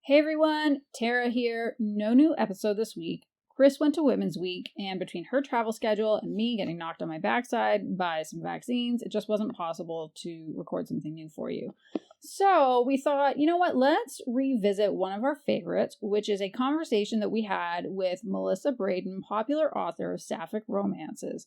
Hey everyone, Tara here. No new episode this week. Kris went to Women's Week, and between her travel schedule and me getting knocked on my backside by some vaccines, it just wasn't possible to record something new for you. So we thought, you know what, let's revisit one of our favorites, which is a conversation that we had with Melissa Brayden, popular author of sapphic romances.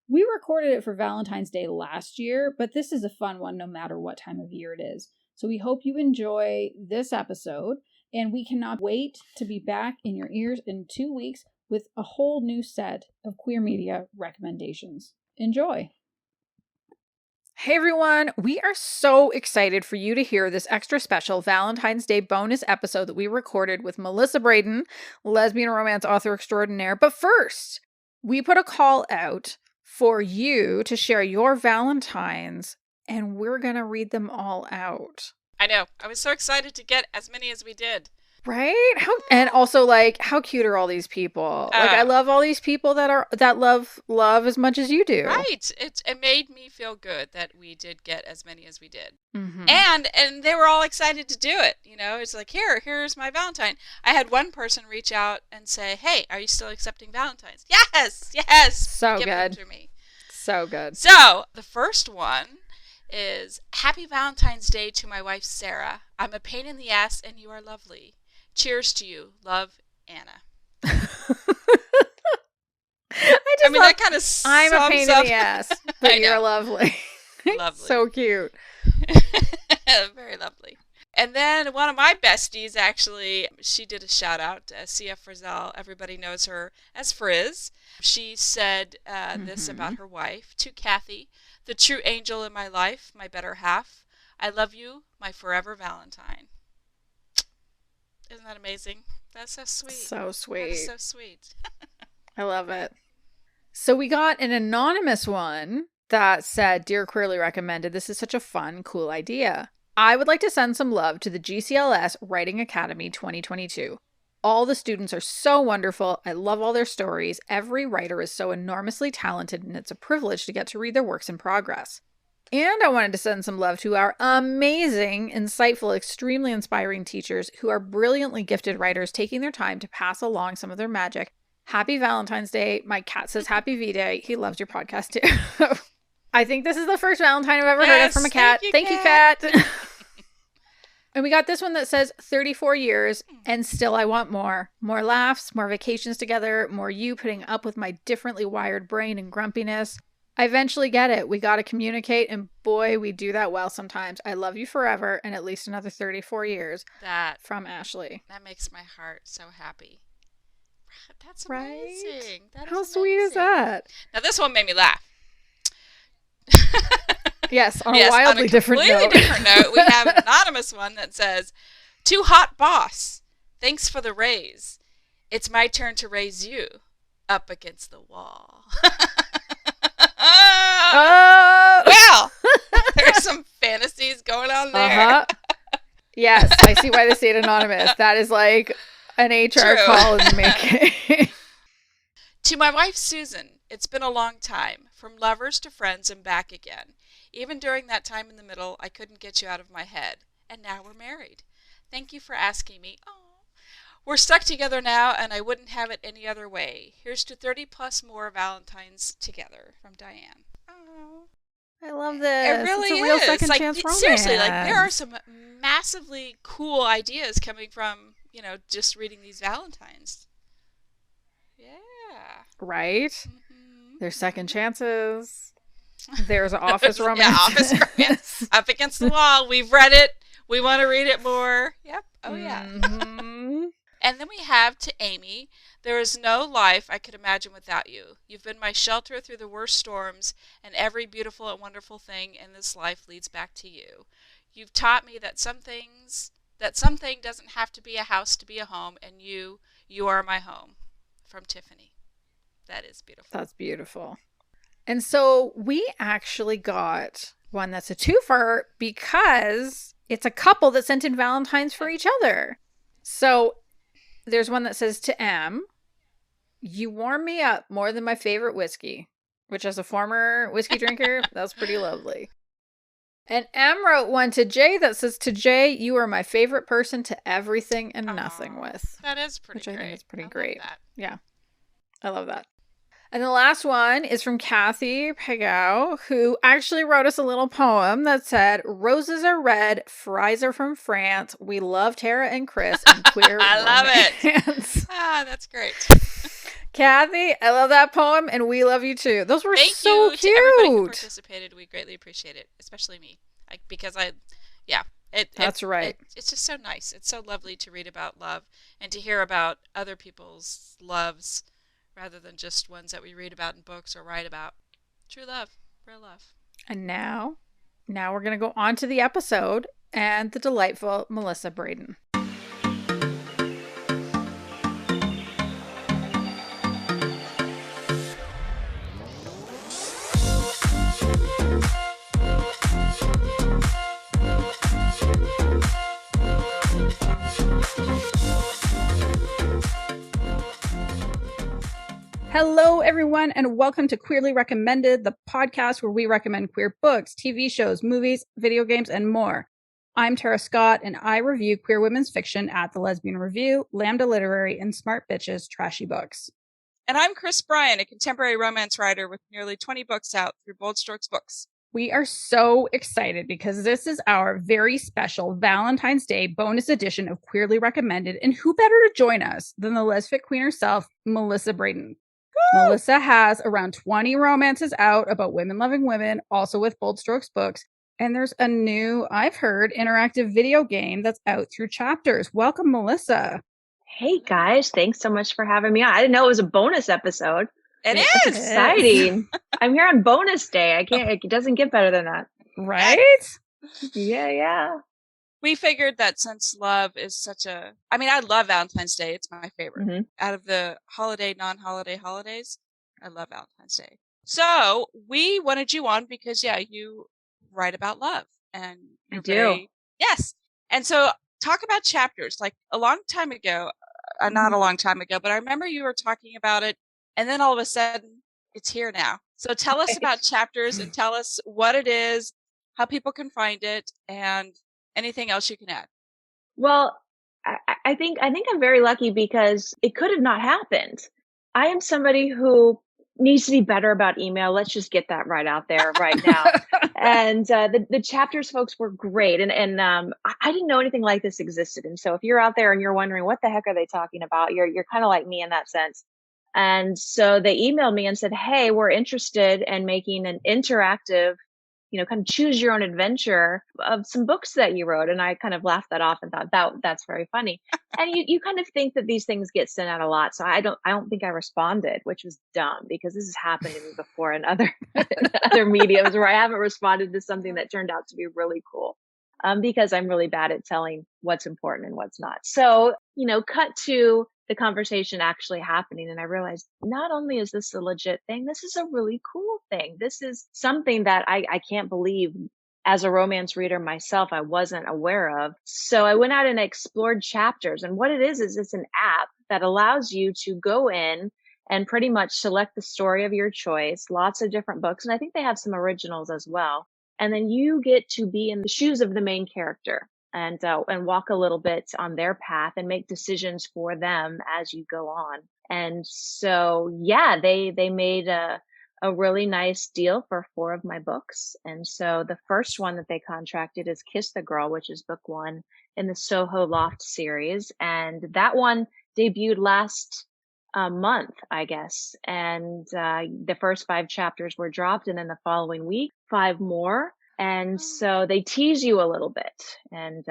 We recorded it for Valentine's Day last year, but this is a fun one no matter what time of year it is. So we hope you enjoy this episode, and we cannot wait to be back in your ears in 2 weeks with a whole new set of queer media recommendations. Enjoy! Hey everyone, we are so excited for you to hear this extra special Valentine's Day bonus episode that we recorded with Melissa Brayden, lesbian romance author extraordinaire. But first, we put a call out for you to share your Valentines, and we're going to read them all out. I know. I was so excited to get as many as we did. Right? And also, like, how cute are all these people? Like, I love all these people that love as much as you do. Right. It made me feel good that we did get as many as we did. Mm-hmm. And they were all excited to do it. You know, it's like, here's my Valentine. I had one person reach out and say, hey, are you still accepting Valentines? Yes. So Give good. them to me. So good. So the first one is Happy Valentine's Day to my wife, Sarah. I'm a pain in the ass and you are lovely. Cheers to you. Love, Anna. That kind of sums I'm a pain up. in the ass, but you're lovely. Lovely. So cute. Very lovely. And then one of my besties, actually, she did a shout out to CF Frizzell. Everybody knows her as Frizz. She said this about her wife. To Kathy, the true angel in my life, my better half. I love you, my forever Valentine. Isn't that amazing? That's so sweet. So sweet. That is so sweet. I love it. So we got an anonymous one that said, Dear Queerly Recommended, this is such a fun, cool idea. I would like to send some love to the GCLS Writing Academy 2022. All the students are so wonderful. I love all their stories. Every writer is so enormously talented, and it's a privilege to get to read their works in progress. And I wanted to send some love to our amazing, insightful, extremely inspiring teachers who are brilliantly gifted writers taking their time to pass along some of their magic. Happy Valentine's Day. My cat says Happy V-Day. He loves your podcast too. I think this is the first Valentine I've ever heard of from a cat. Thank you, cat. And we got this one that says 34 years and still I want more. More laughs, more vacations together, more you putting up with my differently wired brain and grumpiness. I eventually get it. We got to communicate, and boy, we do that well sometimes. I love you forever and at least another 34 years. That from Ashley. That makes my heart so happy. That's amazing. Right? How sweet is that? Now this one made me laugh. Yes, on a wildly different note. Completely different note, we have an anonymous one that says, "Too hot, boss. Thanks for the raise. It's my turn to raise you up against the wall." Well, there's some fantasies going on there. Yes, I see why they say it anonymous. That is like an HR call in the making. To my wife, Susan, it's been a long time, from lovers to friends and back again. Even during that time in the middle, I couldn't get you out of my head. And now we're married. Thank you for asking me. Oh, we're stuck together now, and I wouldn't have it any other way. Here's to 30 plus more Valentines together. From Diane. Oh, I love this. It really it's a real is. Second chance romance. Seriously, there are some massively cool ideas coming from, just reading these Valentines. Yeah. Right? Mm-hmm. There's second chances. There's office romance. Yeah, office romance. Up against the wall. We've read it. We want to read it more. Yep. Oh, yeah. Mm-hmm. And then we have to Amy. There is no life I could imagine without you. You've been my shelter through the worst storms, and every beautiful and wonderful thing in this life leads back to you. You've taught me that something doesn't have to be a house to be a home, and you are my home. From Tiffany. That is beautiful. That's beautiful. And so we actually got one that's a twofer because it's a couple that sent in Valentines for each other. So there's one that says to M, you warm me up more than my favorite whiskey, which as a former whiskey drinker, that's pretty lovely. And M wrote one to Jay that says, to Jay, you are my favorite person to everything and nothing with. That is pretty great. Which I think is pretty I great. Love that. Yeah. I love that. And the last one is from Kathy Pagao, who actually wrote us a little poem that said, roses are red, fries are from France. We love Tara and Kris and queer I love romance. it. That's great. Kathy, I love that poem, and we love you too. Those were Thank so you cute. To everybody who participated. We greatly appreciate it, especially me. That's right. It's just so nice. It's so lovely to read about love and to hear about other people's loves rather than just ones that we read about in books or write about. True love, real love. And now we're going to go on to the episode and the delightful Melissa Brayden. Hello, everyone, and welcome to Queerly Recommended, the podcast where we recommend queer books, TV shows, movies, video games, and more. I'm Tara Scott, and I review queer women's fiction at The Lesbian Review, Lambda Literary, and Smart Bitches Trashy Books. And I'm Kris Bryan, a contemporary romance writer with nearly 20 books out through Bold Strokes Books. We are so excited because this is our very special Valentine's Day bonus edition of Queerly Recommended, and who better to join us than the lesfic queen herself, Melissa Brayden. Melissa has around 20 romances out about women loving women, also with Bold Strokes Books. And there's a new, I've heard, interactive video game that's out through chapters. Welcome, Melissa. Hey, guys. Thanks so much for having me on. I didn't know it was a bonus episode. It's exciting. I'm here on bonus day. It doesn't get better than that. Right? Yeah. We figured that since love is I love Valentine's Day. It's my favorite. Mm-hmm. Out of the non-holiday holidays, I love Valentine's Day. So we wanted you on because, you write about love. And I do. Yes. And so talk about chapters. Like a long time ago, not a long time ago, but I remember you were talking about it. And then all of a sudden, it's here now. So tell us about chapters and tell us what it is, how people can find it, and anything else you can add? Well, I think I'm very lucky because it could have not happened. I am somebody who needs to be better about email. Let's just get that right out there right now. And the chapters folks were great. And I didn't know anything like this existed. And so if you're out there and you're wondering what the heck are they talking about, you're kind of like me in that sense. And so they emailed me and said, hey, we're interested in making an interactive, kind of choose your own adventure of some books that you wrote. And I kind of laughed that off and thought that's very funny. And you kind of think that these things get sent out a lot. So I don't think I responded, which was dumb because this has happened to me before in other mediums where I haven't responded to something that turned out to be really cool. Because I'm really bad at telling what's important and what's not. So, cut to the conversation actually happening. And I realized not only is this a legit thing, this is a really cool thing. This is something that I can't believe as a romance reader myself, I wasn't aware of. So I went out and explored chapters. And what it is it's an app that allows you to go in and pretty much select the story of your choice, lots of different books. And I think they have some originals as well. And then you get to be in the shoes of the main character and walk a little bit on their path and make decisions for them as you go on. And so, they made a really nice deal for 4 of my books. And so the first one that they contracted is Kiss the Girl, which is book 1 in the Soho Loft series. And that one debuted last month, I guess. And the first 5 chapters were dropped, and then the following week, 5 more. And so they tease you a little bit. And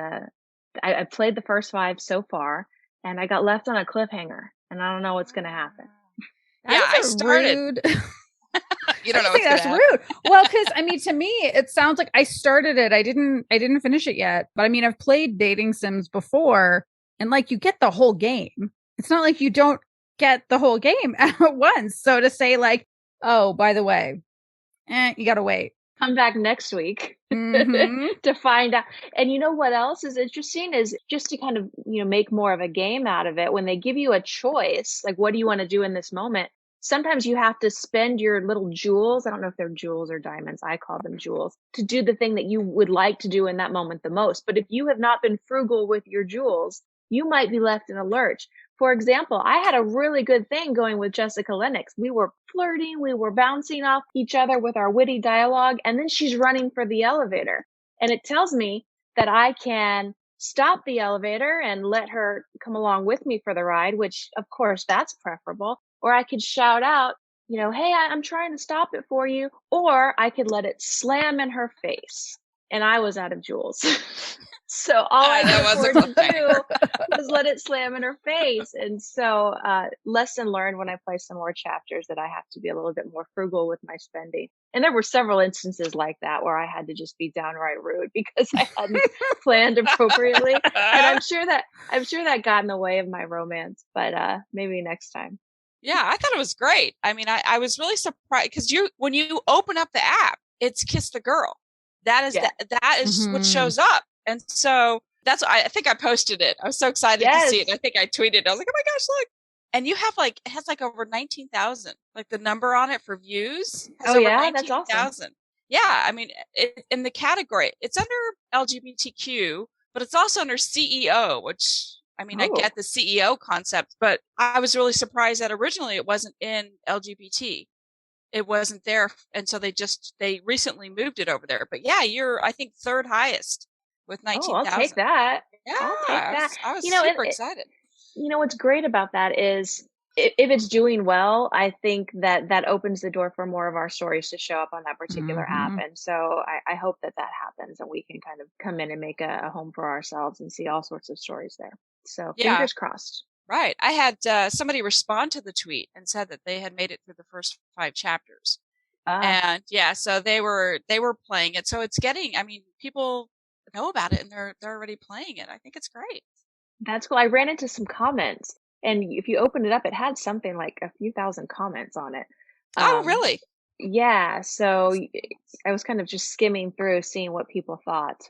I played the first 5 so far, and I got left on a cliffhanger, and I don't know what's going to happen. I started. You don't know what's that's rude. Well, because to me, it sounds like I started it. I didn't finish it yet, but I've played dating sims before, and you get the whole game. It's not like you don't get the whole game at once. So to say oh, by the way, you gotta wait. Come back next week to find out. And you know what else is interesting is just to kind of, make more of a game out of it. When they give you a choice, what do you want to do in this moment? sometimes you have to spend your little jewels. I don't know if they're jewels or diamonds. I call them jewels, to do the thing that you would like to do in that moment the most. But if you have not been frugal with your jewels, you might be left in a lurch. For example, I had a really good thing going with Jessica Lennox. We were flirting, we were bouncing off each other with our witty dialogue, and then she's running for the elevator. And it tells me that I can stop the elevator and let her come along with me for the ride, which of course that's preferable. Or I could shout out, hey, I'm trying to stop it for you. Or I could let it slam in her face. And I was out of jewels. So all I could afford to do was let it slam in her face. And so lesson learned when I play some more chapters, that I have to be a little bit more frugal with my spending. And there were several instances like that where I had to just be downright rude because I hadn't planned appropriately. And I'm sure that got in the way of my romance, but maybe next time. Yeah, I thought it was great. I mean, I was really surprised because when you open up the app, it's Kiss the Girl. That is what shows up. And so I think I posted it. I was so excited to see it. I think I tweeted it. I was like, oh my gosh, look. And you have it has over 19,000, the number on it for views. Oh yeah, that's awesome. Yeah, I mean, in the category, it's under LGBTQ, but it's also under CEO, which, I mean, I get the CEO concept, but I was really surprised that originally it wasn't in LGBT. It wasn't there. And so they recently moved it over there. But yeah, you're, I think, third highest with 19,000. Oh, I'll take that. Yeah, I'll take that. I was super excited. What's great about that is if it's doing well, I think that opens the door for more of our stories to show up on that particular app. And so I hope that happens and we can kind of come in and make a home for ourselves and see all sorts of stories there. So fingers crossed. Right. I had somebody respond to the tweet and said that they had made it through the first 5 chapters. And so they were playing it. So it's getting, I mean, people know about it and they're already playing it. I think it's great. That's cool. I ran into some comments, and if you open it up, it had something like a few thousand comments on it. Oh, really? Yeah. So I was kind of just skimming through, seeing what people thought.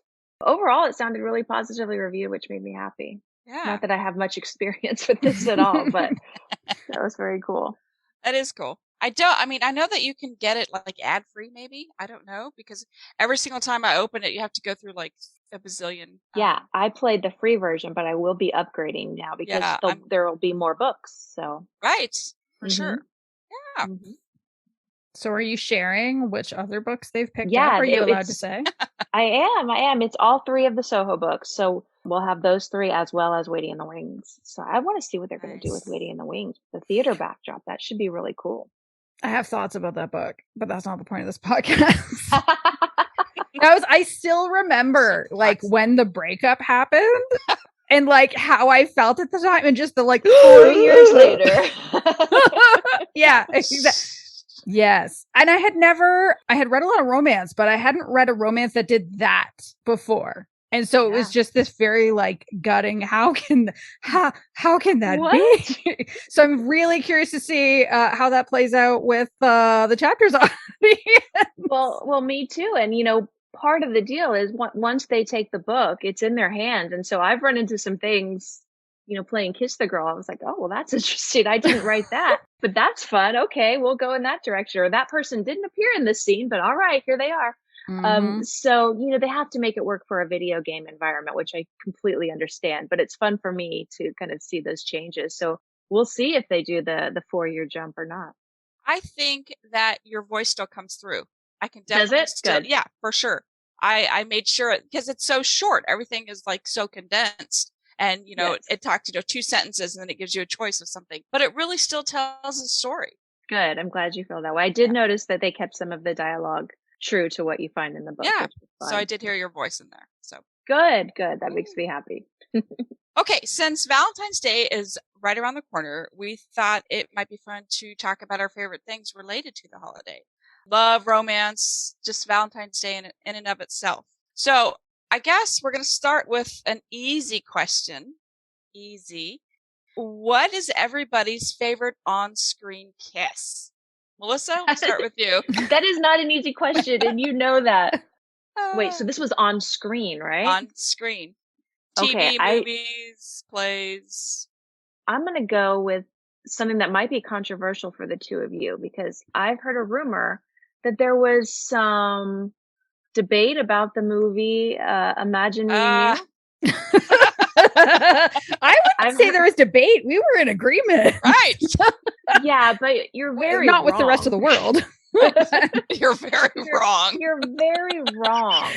Overall, it sounded really positively reviewed, which made me happy. Yeah. Not that I have much experience with this at all, but that was very cool. That is cool. I know that you can get it ad free, maybe. I don't know, because every single time I open it, you have to go through a bazillion. Yeah, I played the free version, but I will be upgrading now because there will be more books. So right, for sure. Yeah. So are you sharing which other books they've picked up? Are you allowed to say? I am. It's all 3 of the Soho books. So we'll have those 3 as well as Waiting in the Wings. So I want to see what they're going to do with Waiting in the Wings. The theater backdrop, that should be really cool. I have thoughts about that book, but that's not the point of this podcast. I still remember when the breakup happened and how I felt at the time, and just the 4 years later. Yeah, exactly. Yes. And I had read a lot of romance, but I hadn't read a romance that did that before. And so it was just this very gutting. How can that be? So I'm really curious to see how that plays out with the chapters on. Well, me too. And part of the deal is once they take the book, it's in their hand. And so I've run into some things, playing Kiss the Girl. I was like, oh, well, that's interesting. I didn't write that, but that's fun. Okay, we'll go in that direction. Or that person didn't appear in this scene, but all right, here they are. So, they have to make it work for a video game environment, which I completely understand, but it's fun for me to kind of see those changes. So we'll see if they do the 4-year jump or not. I think that your voice still comes through. I can Does definitely it? Good. Yeah, for sure. I made sure, because it's so short. Everything is so condensed. And, it talks, 2 sentences and then it gives you a choice of something, but it really still tells a story. Good. I'm glad you feel that way. I did notice that they kept some of the dialogue true to what you find in the book. Yeah. So I did hear your voice in there. So good. That makes me happy. Okay. Since Valentine's Day is right around the corner, we thought it might be fun to talk about our favorite things related to the holiday. Love, romance, just Valentine's Day in and of itself. So I guess we're going to start with an easy question. Easy. What is everybody's favorite on-screen kiss? Melissa, we'll start with you. That is not an easy question, and you know that. Wait, so this was on screen, right? On screen. TV, movies, plays. I'm going to go with something that might be controversial for the two of you, because I've heard a rumor that there was some debate about the movie Imagine Me and You. I wouldn't say there was debate. We were in agreement. Right. Yeah, but you're very not wrong. With the rest of the world. You're very wrong. You're very wrong.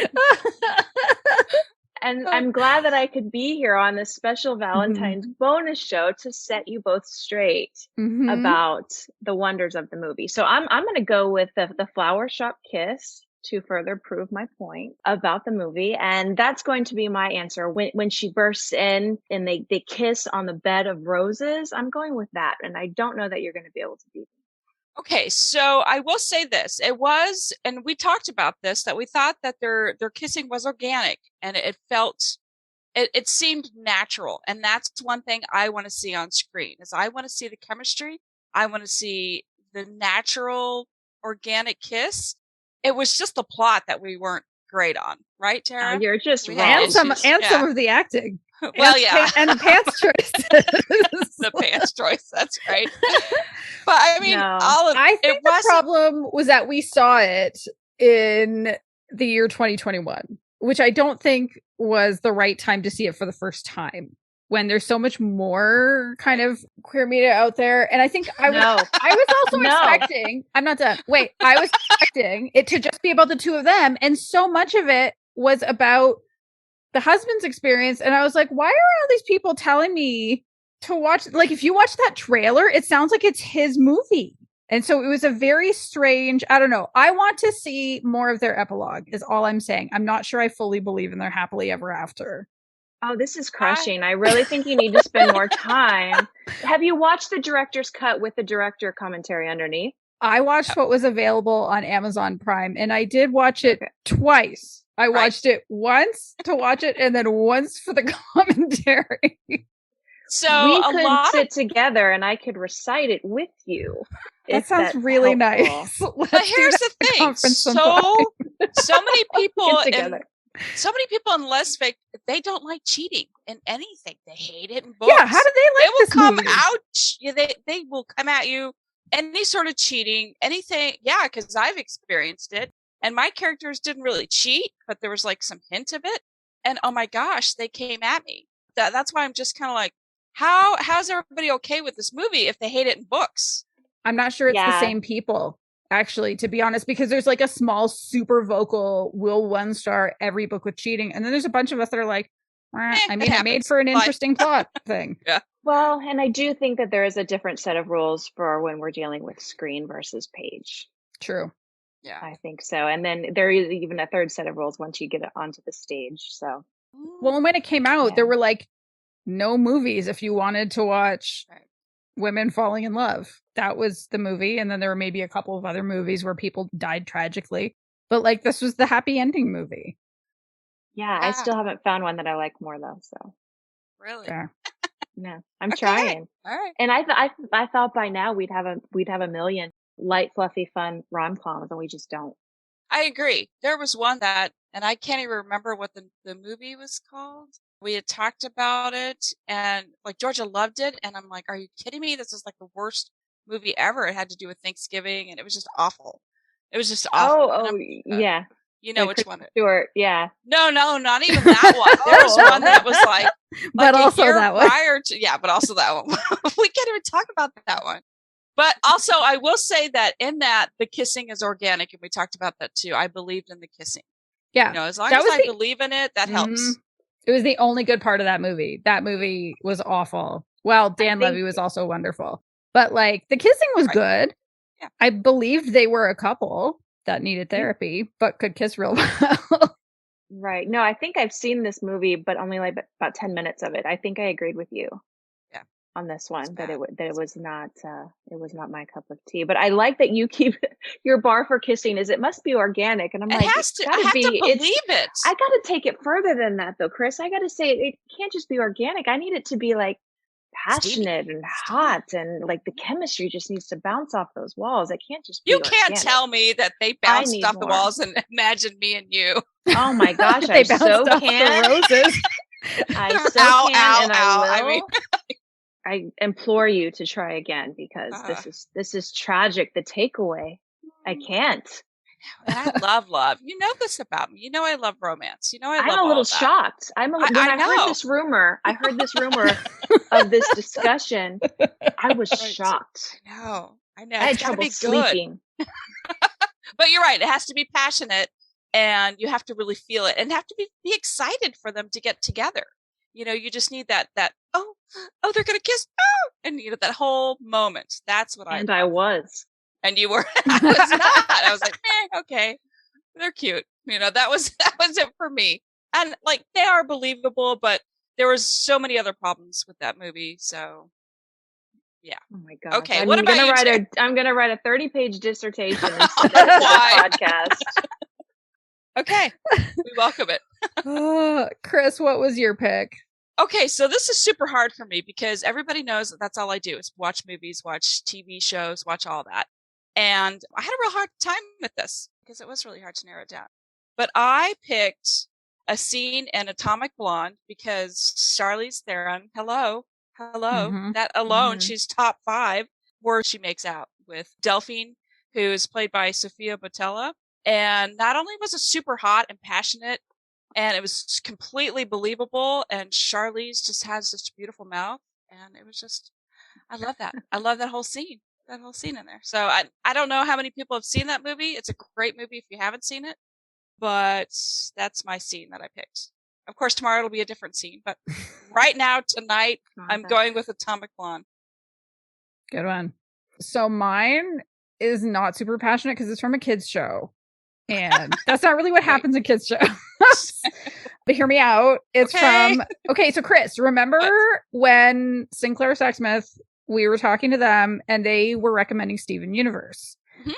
And I'm glad that I could be here on this special Valentine's bonus show to set you both straight about the wonders of the movie. So I'm going to go with the flower shop kiss to further prove my point about the movie. And that's going to be my answer. When she bursts in and they kiss on the bed of roses, I'm going with that. And I don't know that you're going to be able to beat me. Okay, so I will say this. It was, and we talked about this, that we thought that their kissing was organic and it felt, it seemed natural. And that's one thing I want to see on screen is I want to see the chemistry. I want to see the natural organic kiss. It was just the plot that we weren't great on, right, Tara? You're just wrong. And some of the acting. Well, yeah. And the pants choice. The pants choice, that's right. But I mean, I think the problem was that we saw it in the year 2021, which I don't think was the right time to see it for the first time, when there's so much more kind of queer media out there. And I think I was also expecting, I'm not done. Wait, I was expecting it to just be about the two of them. And so much of it was about the husband's experience. And I was like, why are all these people telling me to watch? Like, if you watch that trailer, it sounds like it's his movie. And so it was a very strange, I don't know. I want to see more of their epilogue is all I'm saying. I'm not sure I fully believe in their happily ever after. Oh, this is crushing. I really think you need to spend more time. Have you watched the director's cut with the director commentary underneath? I watched what was available on Amazon Prime, and I did watch it twice. I watched it once to watch it and then once for the commentary. So we could sit together and I could recite it with you. That sounds really nice. But here's the thing. So many people so many people in Les Fake, they don't like cheating in anything. They hate it in books. Yeah, how do they like They will this come movie? out. They will come at you. Any sort of cheating, anything. Yeah, because I've experienced it. And my characters didn't really cheat, but there was like some hint of it. And oh my gosh, they came at me. That's why I'm just kind of like, how's everybody okay with this movie if they hate it in books? I'm not sure it's the same people, actually, to be honest, because there's like a small, super vocal, will one star every book with cheating. And then there's a bunch of us that are like, I mean, it made for an interesting plot thing. Yeah. Well, and I do think that there is a different set of rules for when we're dealing with screen versus page. True. Yeah, I think so. And then there is even a third set of rules once you get it onto the stage. So, well, and when it came out, there were like no movies if you wanted to watch women falling in love. That was the movie. And then there were maybe a couple of other movies where people died tragically. But like this was the happy ending movie. Yeah, I still haven't found one that I like more though. So really, no, I'm trying. All right. And I thought by now we'd have a million light, fluffy, fun rom-coms, and we just don't. I agree. There was one that, and I can't even remember what the movie was called. We had talked about it, and like Georgia loved it, and I'm like, are you kidding me? This is like the worst movie ever. It had to do with Thanksgiving, and it was just awful. It was just awful. Yeah. You know which one? Stewart, yeah. No, not even that one. There's one that was like but also that one. But also that one. We can't even talk about that one. But also, I will say that in that, the kissing is organic, and we talked about that too. I believed in the kissing. Yeah. You know, as long as I believe in it, that helps. It was the only good part of that movie. That movie was awful. Well, Dan Levy was also wonderful. But like, the kissing was good. Yeah. I believed they were a couple that needed therapy, but could kiss real well. Right. No, I think I've seen this movie, but only like about 10 minutes of it. I think I agreed with you. On this one, that it was not my cup of tea. But I like that you keep your bar for kissing is it must be organic, and I'm like, I have to believe it. I got to take it further than that, though, Kris. I got to say it can't just be organic. I need it to be like passionate and hot, and like the chemistry just needs to bounce off those walls. It can't just be. You can't tell me that they bounced off the walls and imagined me and you. Oh my gosh, I so can. The roses. I so can, and I will. I implore you to try again because this is tragic. The takeaway. I can't. And I love love. You know this about me. You know I love romance. You know I love I'm a little all that. shocked. When I heard this rumor, of this discussion. I was shocked. I know. I had trouble sleeping. But you're right. It has to be passionate, and you have to really feel it, and have to be excited for them to get together. You know, you just need that. Oh, they're gonna kiss. Oh, and you know that whole moment. That's what I was. And you were. I was not. I was like, okay, they're cute. You know, that was it for me. And like they are believable, but there was so many other problems with that movie. So. Yeah. Oh my God. Okay. I'm gonna write a 30-page dissertation and send it to the podcast. Okay. We welcome it. Kris, what was your pick? Okay, so this is super hard for me because everybody knows that that's all I do is watch movies, watch TV shows, watch all that. And I had a real hard time with this because it was really hard to narrow it down. But I picked a scene in Atomic Blonde because Charlize Theron, hello, that alone, she's top 5, where she makes out with Delphine, who is played by Sofia Boutella. And not only was it super hot and passionate, and it was completely believable, and Charlize just has such a beautiful mouth, and it was just, I love that. I love that whole scene in there. So I don't know how many people have seen that movie. It's a great movie if you haven't seen it, but that's my scene that I picked. Of course, tomorrow it'll be a different scene, but right now, tonight, I'm going with Atomic Blonde. Good one. So mine is not super passionate because it's from a kid's show. And that's not really what happens in kids' shows. But hear me out. It's from... Okay, so Kris, remember when Sinclair Sexsmith, we were talking to them and they were recommending Steven Universe. Mm-hmm.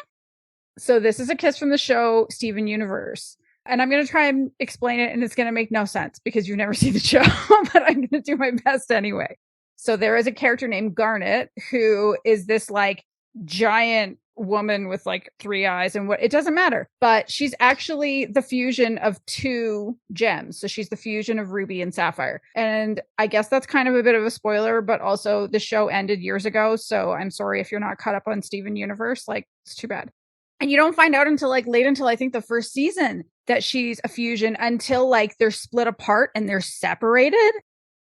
So this is a kiss from the show, Steven Universe. And I'm going to try and explain it, and it's going to make no sense because you've never seen the show, but I'm going to do my best anyway. So there is a character named Garnet who is this like giant woman with like 3 eyes, and it doesn't matter, but she's actually the fusion of 2 gems. So she's the fusion of ruby and sapphire. And I guess that's kind of a bit of a spoiler, but also the show ended years ago. So I'm sorry if you're not caught up on Steven Universe, like it's too bad. And you don't find out until like late until I think the first season that she's a fusion, until like they're split apart and they're separated.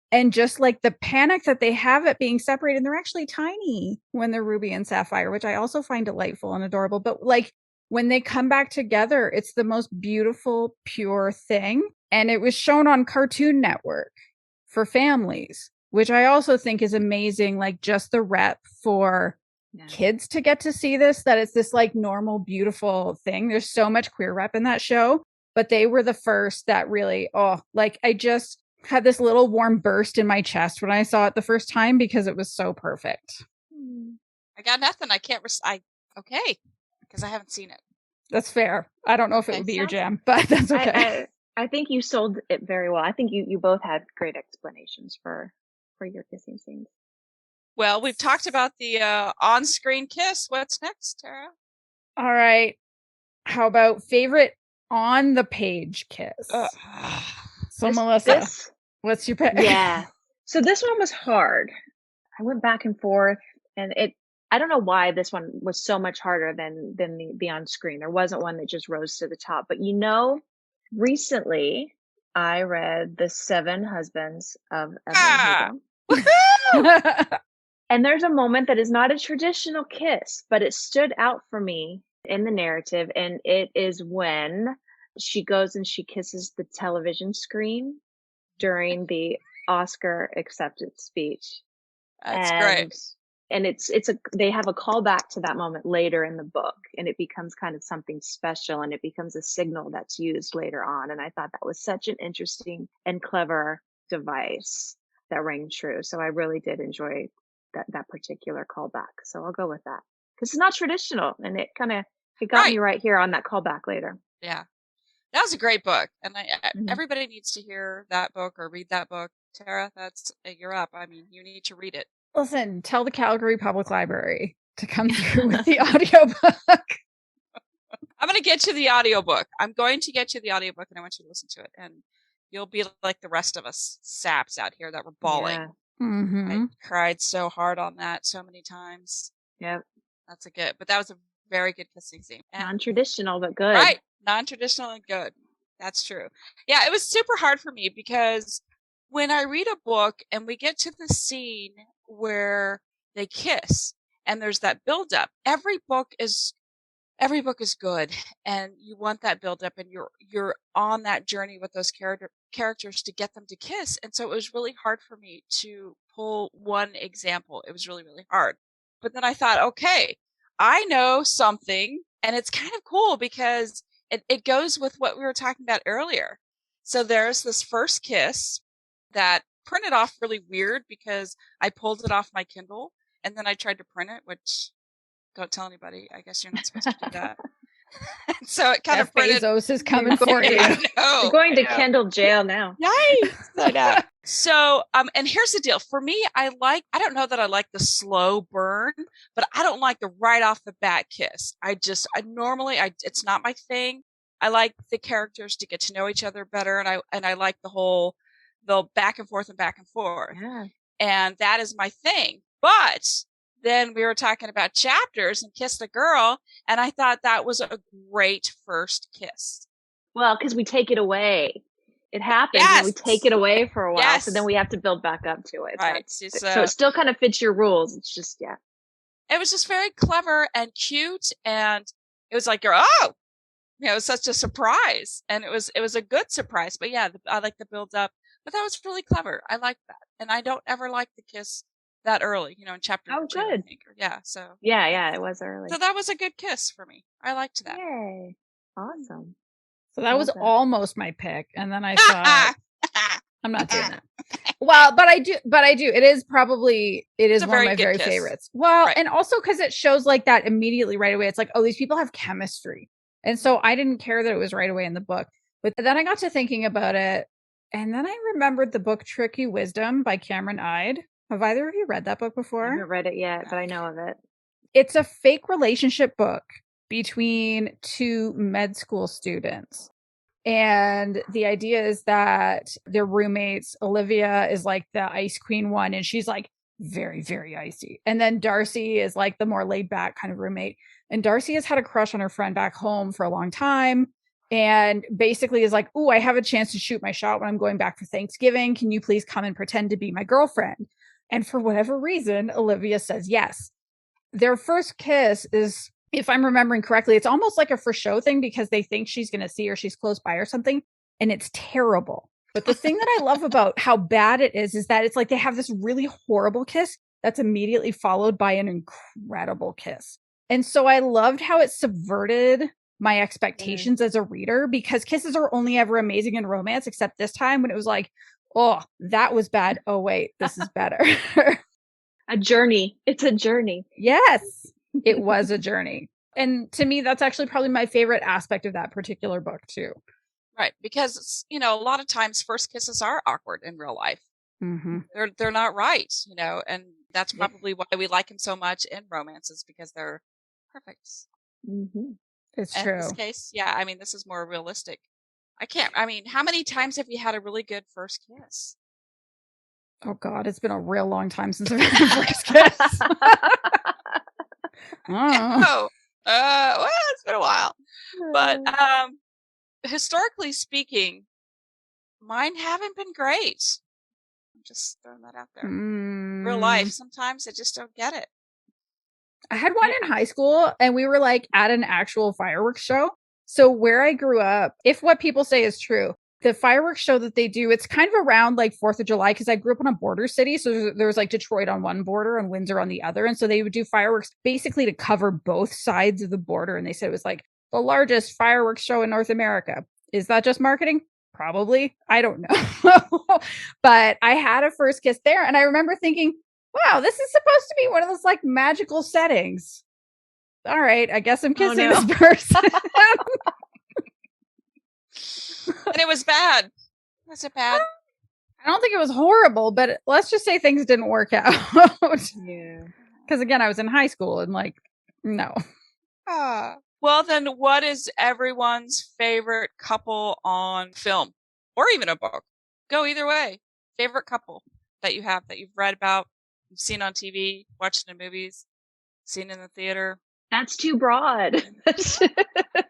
And just like the panic that they have at being separated, they're actually tiny when they're ruby and sapphire, which I also find delightful and adorable. But like when they come back together, it's the most beautiful, pure thing. And it was shown on Cartoon Network for families, which I also think is amazing. Like just the rep for kids to get to see this, that it's this like normal, beautiful thing. There's so much queer rep in that show, but they were the first that really, like I just had this little warm burst in my chest when I saw it the first time because it was so perfect. I got nothing. I can't, okay, because I haven't seen it. That's fair. I don't know if it would be your jam, but that's okay. I think you sold it very well. I think you both had great explanations for your kissing scenes. Well, we've talked about the on-screen kiss. What's next, Tara? All right. How about favorite on-the-page kiss? So Melissa, what's your pick? Yeah. So this one was hard. I went back and forth, and I don't know why this one was so much harder than the on-screen. There wasn't one that just rose to the top. But recently I read The 7 Husbands of Evelyn Hugo. And there's a moment that is not a traditional kiss, but it stood out for me in the narrative. And it is when she goes and she kisses the television screen during the Oscar acceptance speech. That's great. And they have a callback to that moment later in the book, and it becomes kind of something special, and it becomes a signal that's used later on. And I thought that was such an interesting and clever device that rang true. So I really did enjoy that particular callback. So I'll go with that because it's not traditional, and it got me right here on that callback later. Yeah, that was a great book, and everybody needs to hear that book or read that book. Tara, you're up. I mean, you need to read it. Listen, tell the Calgary Public Library to come through with the audiobook. I'm going to get you the audiobook. I'm going to get you the audiobook, and I want you to listen to it. And you'll be like the rest of us saps out here that were bawling I cried so hard on that so many times. Yep. But that was a very good kissing scene. Non-traditional, but good. Right. Non-traditional and good. That's true. Yeah, it was super hard for me because when I read a book and we get to the scene where they kiss and there's that buildup, every book is good, and you want that buildup, and you're on that journey with those characters to get them to kiss. And so it was really hard for me to pull one example. It was really, really hard. But then I thought, okay, I know something, and it's kind of cool because it goes with what we were talking about earlier. So there's this first kiss that printed off really weird because I pulled it off my Kindle and then I tried to print it, which don't tell anybody. I guess you're not supposed to do that. So it kind of printed. Bezos is coming for you. You're going to Kindle jail now. Nice. I know. So, and here's the deal. For me, I don't know that I like the slow burn, but I don't like the right off the bat kiss. It's not my thing. I like the characters to get to know each other better. And I like the back and forth and back and forth. Yeah. And that is my thing. But then we were talking about chapters and Kissed a Girl, and I thought that was a great first kiss. Well, because we take it away. It happens, and we take it away for a while, so then we have to build back up to it. Right. So it still kind of fits your rules. It's just, It was just very clever and cute, and it was like, it was such a surprise, and it was a good surprise. But yeah, I like the build up, but that was really clever. I like that, and I don't ever like the kiss that early, in chapter 2. Good. I think. Yeah, so. Yeah, it was early. So that was a good kiss for me. I liked that. Yay. Awesome. So that was almost my pick. And then I thought, I'm not doing that. Well, but I do. It is one of my very favorites. Well, and also because it shows like that immediately right away. It's like, oh, these people have chemistry. And so I didn't care that it was right away in the book. But then I got to thinking about it. And then I remembered the book Tricky Wisdom by Cameron Ide. Have either of you read that book before? I haven't read it yet, but I know of it. It's a fake relationship book between two med school students. And the idea is that they're roommates. Olivia is like the ice queen one, and she's like very, very icy. And then Darcy is like the more laid back kind of roommate. And Darcy has had a crush on her friend back home for a long time. And basically is like, "Ooh, I have a chance to shoot my shot when I'm going back for Thanksgiving. Can you please come and pretend to be my girlfriend?" And for whatever reason, Olivia says yes. Their first kiss is, if I'm remembering correctly, it's almost like a for show thing because they think she's going to see her, she's close by or something. And it's terrible. But the thing that I love about how bad it is that it's like they have this really horrible kiss that's immediately followed by an incredible kiss. And so I loved how it subverted my expectations as a reader, because kisses are only ever amazing in romance, except this time when it was like, oh, that was bad. Oh, wait, this is better. A journey. It's a journey. Yes, it was a journey. And to me, that's actually probably my favorite aspect of that particular book, too. Right. Because, a lot of times first kisses are awkward in real life. Mm-hmm. They're not right, and that's probably why we like them so much in romances, because they're perfect. Mm-hmm. It's true. In this case, this is more realistic. How many times have you had a really good first kiss? Oh, God, it's been a real long time since I've had a first kiss. Well, it's been a while. But historically speaking, mine haven't been great. I'm just throwing that out there. Real life, sometimes I just don't get it. I had one in high school, and we were like at an actual fireworks show. So where I grew up, if what people say is true, the fireworks show that they do, it's kind of around like 4th of July, because I grew up in a border city. So there was like Detroit on one border and Windsor on the other. And so they would do fireworks basically to cover both sides of the border. And they said it was like the largest fireworks show in North America. Is that just marketing? Probably. I don't know. But I had a first kiss there. And I remember thinking, wow, this is supposed to be one of those like magical settings. All right, I guess I'm kissing this person. And it was bad. Was it bad? I don't think it was horrible, but let's just say things didn't work out. Yeah. Because again, I was in high school and like, no. Well, then what is everyone's favorite couple on film or even a book? Go either way. Favorite couple that you have that you've read about, you've seen on TV, watched in movies, seen in the theater? That's too broad.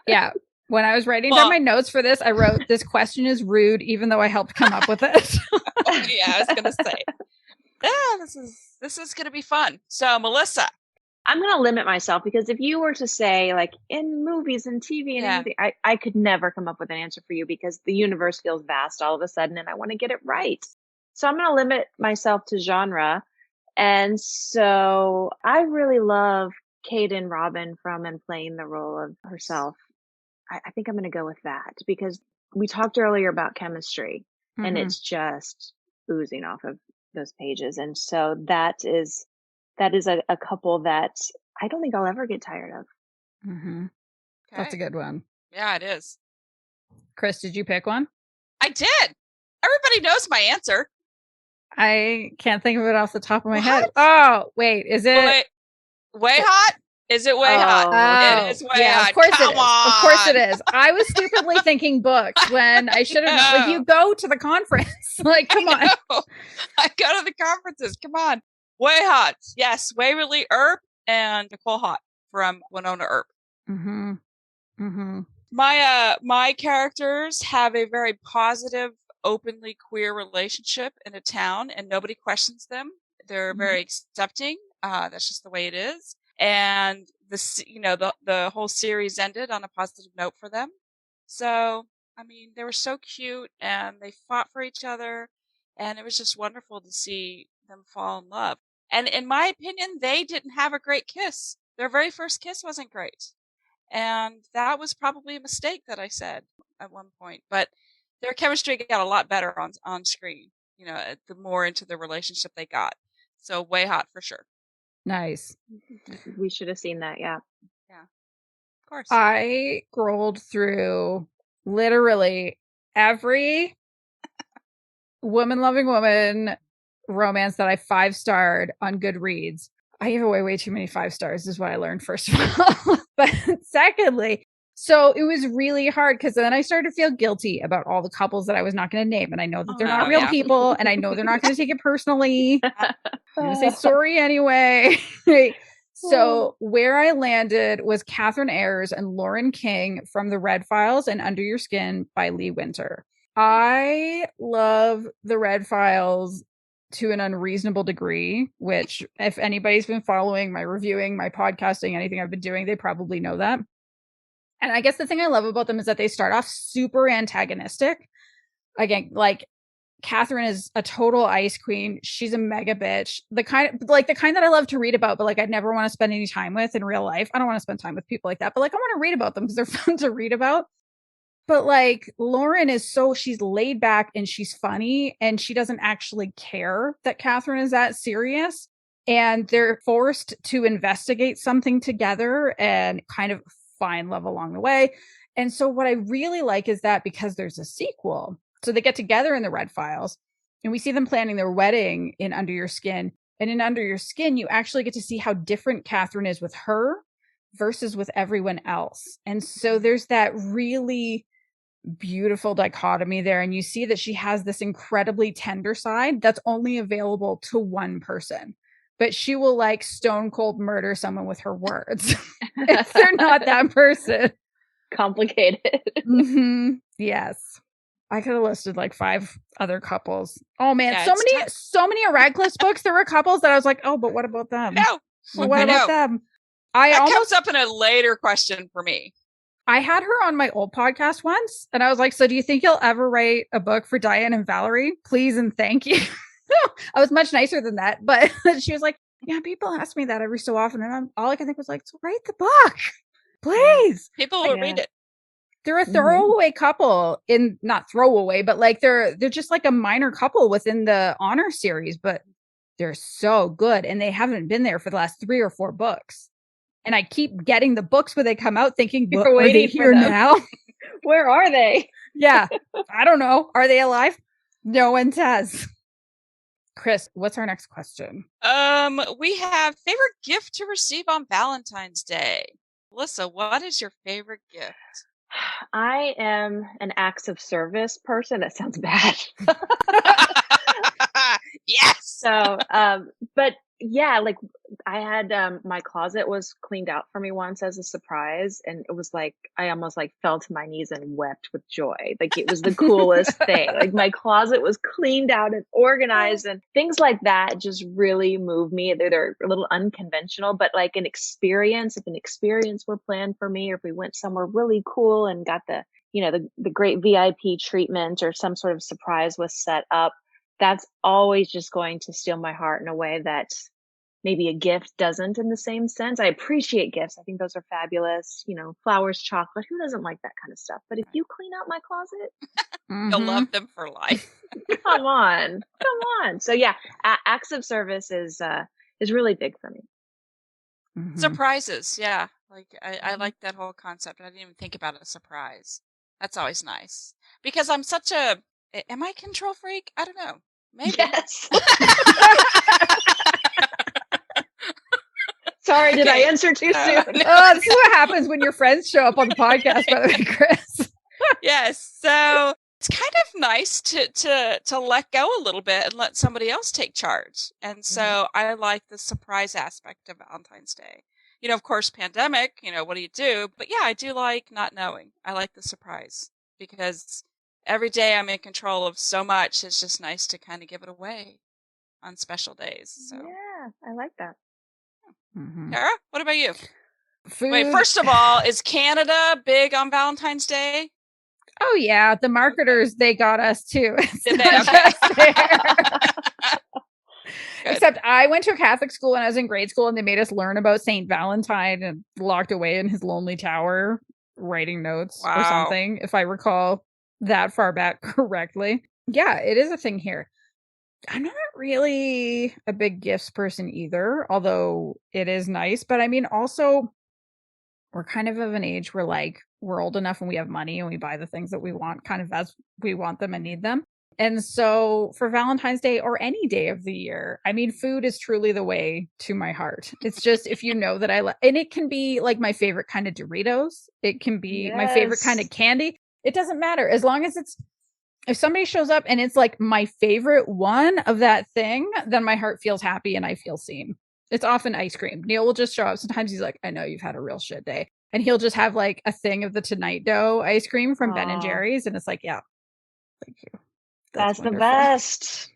Yeah. When I was writing down my notes for this, I wrote, "This question is rude," even though I helped come up with it. Yeah, I was gonna say. Yeah, this is gonna be fun. So, Melissa. I'm going to limit myself, because if you were to say like in movies and TV and anything, I could never come up with an answer for you, because the universe feels vast all of a sudden and I want to get it right. So I'm going to limit myself to genre. And so I really love Kaden Robin from and playing the role of herself. I think I'm going to go with that, because we talked earlier about chemistry, and it's just oozing off of those pages. And so that is a couple that I don't think I'll ever get tired of. Okay. That's a good one. Yeah, it is. Kris, did you pick one? I did. Everybody knows my answer. I can't think of it off the top of my head. Oh, wait. Is it Way Hot? Is it Way Hot? Oh, it is Way Hot. Of course Come it is. on. Of course it is. I was stupidly thinking books when I should have known. Like, you go to the conference. Like, come on. I go to the conferences. Come on. Way Hot. Yes. Waverly Earp and Nicole Hott from Winona Earp. My characters have a very positive, openly queer relationship in a town, and nobody questions them. They're very accepting. That's just the way it is. And the whole series ended on a positive note for them. So, I mean, they were so cute, and they fought for each other, and it was just wonderful to see them fall in love. And in my opinion, they didn't have a great kiss. Their very first kiss wasn't great. And that was probably a mistake that I said at one point. But their chemistry got a lot better on screen, the more into the relationship they got. So Way Hot for sure. Nice. We should have seen that, yeah. Yeah, of course. I scrolled through literally every woman-loving woman romance that I 5-starred on Goodreads. I give away way too many 5 stars, is what I learned, first of all. But secondly, so it was really hard, because then I started to feel guilty about all the couples that I was not going to name. And I know that they're not real people, and I know they're not going to take it personally. I'm going to say sorry anyway. So where I landed was Catherine Ayers and Lauren King from The Red Files and Under Your Skin by Lee Winter. I love The Red Files to an unreasonable degree, which if anybody's been following my reviewing, my podcasting, anything I've been doing, they probably know that. And I guess the thing I love about them is that they start off super antagonistic. Again, like, Catherine is a total ice queen. She's a mega bitch. The kind that I love to read about, but like I'd never want to spend any time with in real life. I don't want to spend time with people like that, but like I want to read about them because they're fun to read about. But like Lauren she's laid back and she's funny, and she doesn't actually care that Catherine is that serious. And they're forced to investigate something together and kind of find love along the way. And so what I really like is that, because there's a sequel, so they get together in The Red Files, and we see them planning their wedding in Under Your Skin. And in Under Your Skin, you actually get to see how different Catherine is with her versus with everyone else. And so there's that really beautiful dichotomy there. And you see that she has this incredibly tender side that's only available to one person. But she will like stone cold murder someone with her words if they're not that person. Complicated. Yes. I could have listed like 5 other couples. Oh man, Yeah, so many Radcliffe books. There were couples that I was like, oh, but what about them? No. Well, what about them? That comes up in a later question for me. I had her on my old podcast once, and I was like, so do you think you'll ever write a book for Diane and Valerie? Please and thank you. I was much nicer than that, but she was like, yeah, people ask me that every so often, and all I can think was like, so write the book, please. People will read it. They're a throwaway couple, not throwaway, but like they're just like a minor couple within the Honor series, but they're so good, and they haven't been there for the last 3 or 4 books. And I keep getting the books when they come out thinking, what, are they here now? Where are they? Yeah. I don't know. Are they alive? No one says. Kris, what's our next question? We have favorite gift to receive on Valentine's Day. Melissa, what is your favorite gift? I am an acts of service person. That sounds bad. Yes. So, but yeah, like I had, my closet was cleaned out for me once as a surprise. And it was like, I almost like fell to my knees and wept with joy. Like it was the coolest thing. Like my closet was cleaned out and organized, and things like that just really move me. They're a little unconventional, but like an experience, if an experience were planned for me, or if we went somewhere really cool and got the, the great VIP treatment, or some sort of surprise was set up, that's always just going to steal my heart in a way that maybe a gift doesn't, in the same sense. I appreciate gifts. I think those are fabulous. Flowers, chocolate. Who doesn't like that kind of stuff? But if you clean out my closet, You'll love them for life. come on. So yeah, acts of service is really big for me. Mhm. Surprises, yeah. Like I like that whole concept. I didn't even think about a surprise. That's always nice. Because I'm such a am I a control freak? I don't know. Maybe. Yes. Sorry, did I answer too soon? Oh, this is what happens when your friends show up on the podcast, by the way, Kris. Yes. So it's kind of nice to let go a little bit and let somebody else take charge. And so I like the surprise aspect of Valentine's Day. Of course, pandemic, what do you do? But yeah, I do like not knowing. I like the surprise because every day I'm in control of so much. It's just nice to kind of give it away on special days. So Yeah, I like that. Tara, what about you? Food. Wait, first of all, is Canada big on Valentine's Day? Oh yeah, the marketers, they got us too. Did they? Okay. Except I went to a Catholic school when I was in grade school, and they made us learn about Saint Valentine and locked away in his lonely tower writing notes or something, if I recall that far back correctly. Yeah, it is a thing here. I'm not really a big gifts person either, although it is nice. But I mean, also, we're kind of an age where like we're old enough and we have money and we buy the things that we want kind of as we want them and need them. And so for Valentine's Day or any day of the year, I mean, food is truly the way to my heart. It's just, if you know that and it can be like my favorite kind of Doritos. It can be my favorite kind of candy. It doesn't matter. As long as if somebody shows up and it's like my favorite one of that thing, then my heart feels happy and I feel seen. It's often ice cream. Neil will just show up. Sometimes he's like, I know you've had a real shit day. And he'll just have like a thing of the Tonight Dough ice cream from Ben and Jerry's. And it's like, yeah, thank you. That's the best.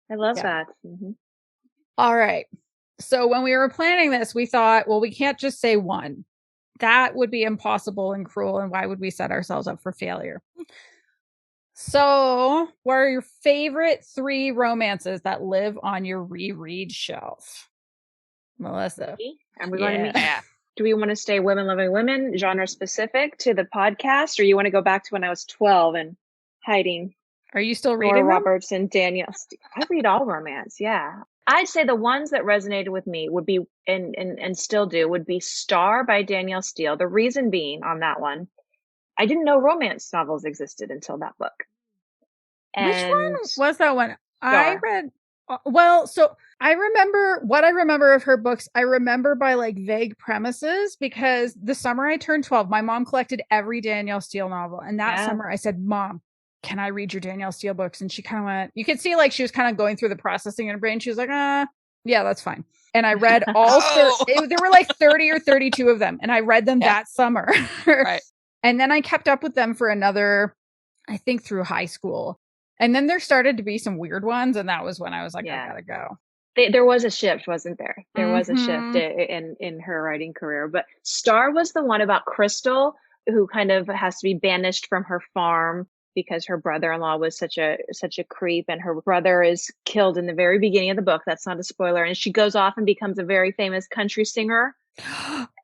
I love that. Mm-hmm. All right. So when we were planning this, we thought, well, we can't just say one. That would be impossible and cruel. And why would we set ourselves up for failure? So what are your favorite 3 romances that live on your reread shelf? Melissa. And we're going to meet. Do we want to stay women loving women, genre specific to the podcast, or you want to go back to when I was 12 and hiding? Are you still reading them? Roberts and Danielle? I read all romance. Yeah. I'd say the ones that resonated with me would be, and still do, would be Star by Danielle Steele. The reason being on that one, I didn't know romance novels existed until that book. And which one was that one? Star. I read, well, so I remember what I remember of her books. I remember by like vague premises, because the summer I turned 12, my mom collected every Danielle Steele novel. And that summer I said, Mom, can I read your Danielle Steele books? And she kind of went, you could see like she was kind of going through the processing in her brain. She was like, yeah, that's fine. And I read all, there were like 30 or 32 of them. And I read them that summer. Right. And then I kept up with them for another, I think through high school. And then there started to be some weird ones. And that was when I was like, I gotta go. There was a shift, wasn't there? There was a shift in her writing career. But Star was the one about Crystal, who kind of has to be banished from her farm because her brother-in-law was such a creep, and her brother is killed in the very beginning of the book. That's not a spoiler. And she goes off and becomes a very famous country singer.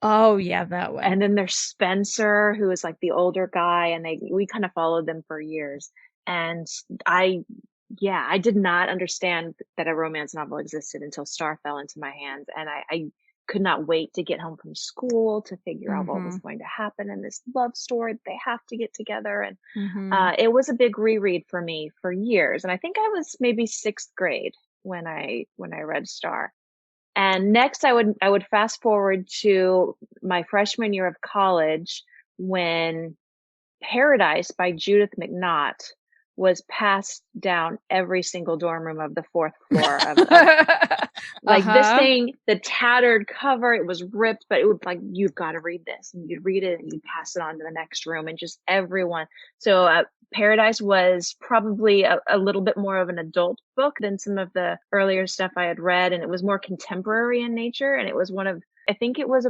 Oh yeah, that one. And then there's Spencer, who is like the older guy, and we kind of followed them for years. And I did not understand that a romance novel existed until Star fell into my hands. And I could not wait to get home from school to figure out what was going to happen in this love story. They have to get together. And it was a big reread for me for years. And I think I was maybe 6th grade when I read Star. And next I would fast forward to my freshman year of college, when Paradise by Judith McNaught was passed down every single dorm room of the 4th floor of like this thing, the tattered cover, it was ripped, but it would like, you've got to read this, and you'd read it and you'd pass it on to the next room, and just everyone. So Paradise was probably a little bit more of an adult book than some of the earlier stuff I had read, and it was more contemporary in nature, and it was I think it was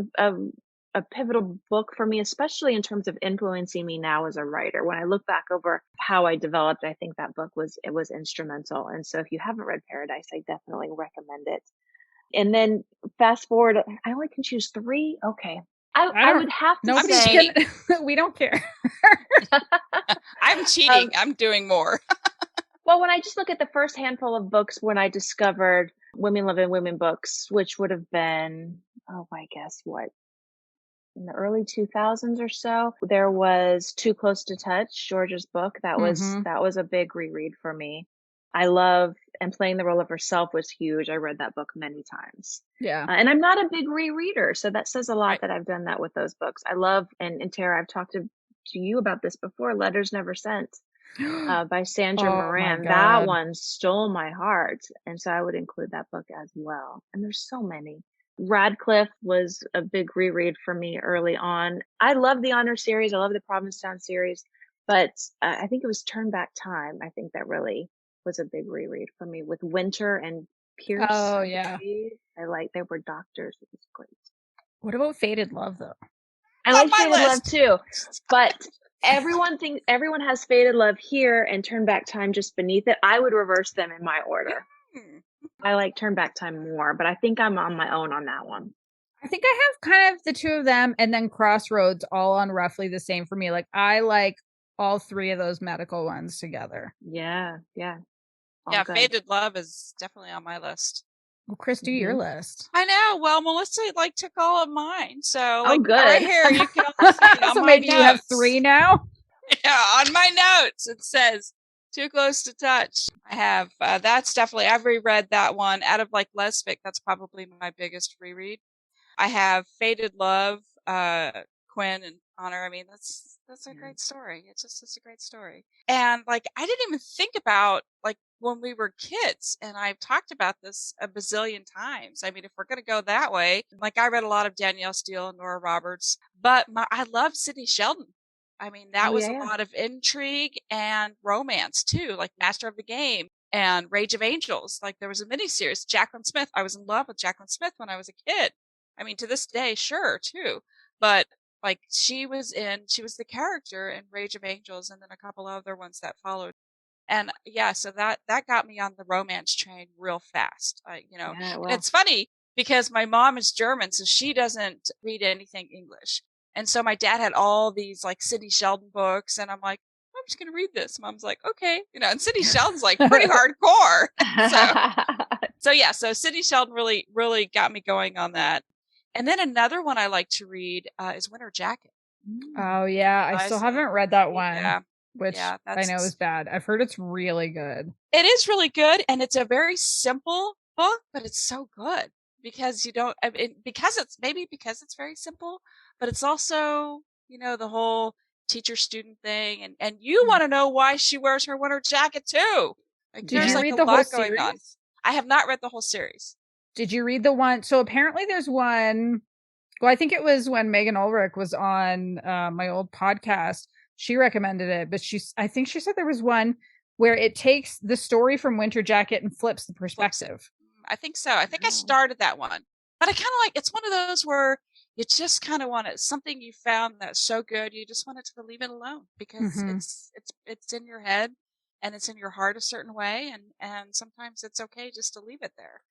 a pivotal book for me, especially in terms of influencing me now as a writer. When I look back over how I developed, I think that book was instrumental. And so if you haven't read Paradise, I definitely recommend it. And then fast forward, I only can choose 3. Okay. I would have to say we don't care. I'm cheating. I'm doing more. Well, when I just look at the first handful of books, when I discovered Women Love and Women books, which would have been, I guess what, in the early 2000s or so, there was Too Close to Touch, Georgia's book. That was a big reread for me. I love, and Playing the Role of Herself was huge. I read that book many times. Yeah. And I'm not a big rereader, so that says a lot that I've done that with those books. I love, and Tara, I've talked to you about this before, Letters Never Sent by Sandra Moran. That one stole my heart. And so I would include that book as well. And there's so many. Radcliffe was a big reread for me early on. I love the Honor series. I love the Provincetown series, but I think it was Turn Back Time. I think that really was a big reread for me with Winter and Pierce. Oh yeah. They were doctors. It was great. What about Faded Love though? I like Faded Love too, but everyone has Faded Love here and Turn Back Time just beneath it. I would reverse them in my order. I like Turn Back Time more, but I think I'm on my own on that one. I think I have kind of the 2 of them, and then Crossroads all on roughly the same for me. Like I like all 3 of those medical ones together. Yeah. All good. Faded Love is definitely on my list. Well, Kris, do your list. I know. Well, Melissa took all of mine, so good. Right here you can all see it on so my maybe notes. You have 3 now. Yeah, on my notes it says Too Close to Touch. I have that's definitely, I've reread that one. Out of like lesfic, that's probably my biggest reread. I have Faded Love, Quinn and Honor. I mean, that's a great story. It's a great story. And like, I didn't even think about like when we were kids, and I've talked about this a bazillion times. I mean, if we're going to go that way, like I read a lot of Danielle Steele and Nora Roberts, but I love Sidney Sheldon. I mean, that was a lot of intrigue and romance too, like Master of the Game and Rage of Angels. Like there was a miniseries, Jacqueline Smith. I was in love with Jacqueline Smith when I was a kid. I mean, to this day, sure, too. But like she was the character in Rage of Angels, and then a couple other ones that followed. And so that got me on the romance train real fast. And it's funny because my mom is German, so she doesn't read anything English. And so my dad had all these like Sidney Sheldon books, and I'm like, I'm just going to read this. Mom's like, okay. And Sidney Sheldon's like pretty hardcore. So Sidney Sheldon really, really got me going on that. And then another one I like to read is Winter Jacket. Oh, yeah. I still haven't read that one, which I know is bad. I've heard it's really good. It is really good, and it's a very simple book, but it's so good because because it's very simple, but it's also, the whole teacher-student thing, and you want to know why she wears her winter jacket too. Like, Did you read the whole series? On. I have not read the whole series. Did you read the one? So apparently there's one. Well, I think it was when Megan Ulrich was on my old podcast. She recommended it, but I think she said there was one where it takes the story from Winter Jacket and flips the perspective. I think so. I think I started that one, but I kind of like, it's one of those where you just kind of want it, something you found that's so good, you just want it to leave it alone because it's in your head and it's in your heart a certain way, and sometimes it's okay just to leave it there.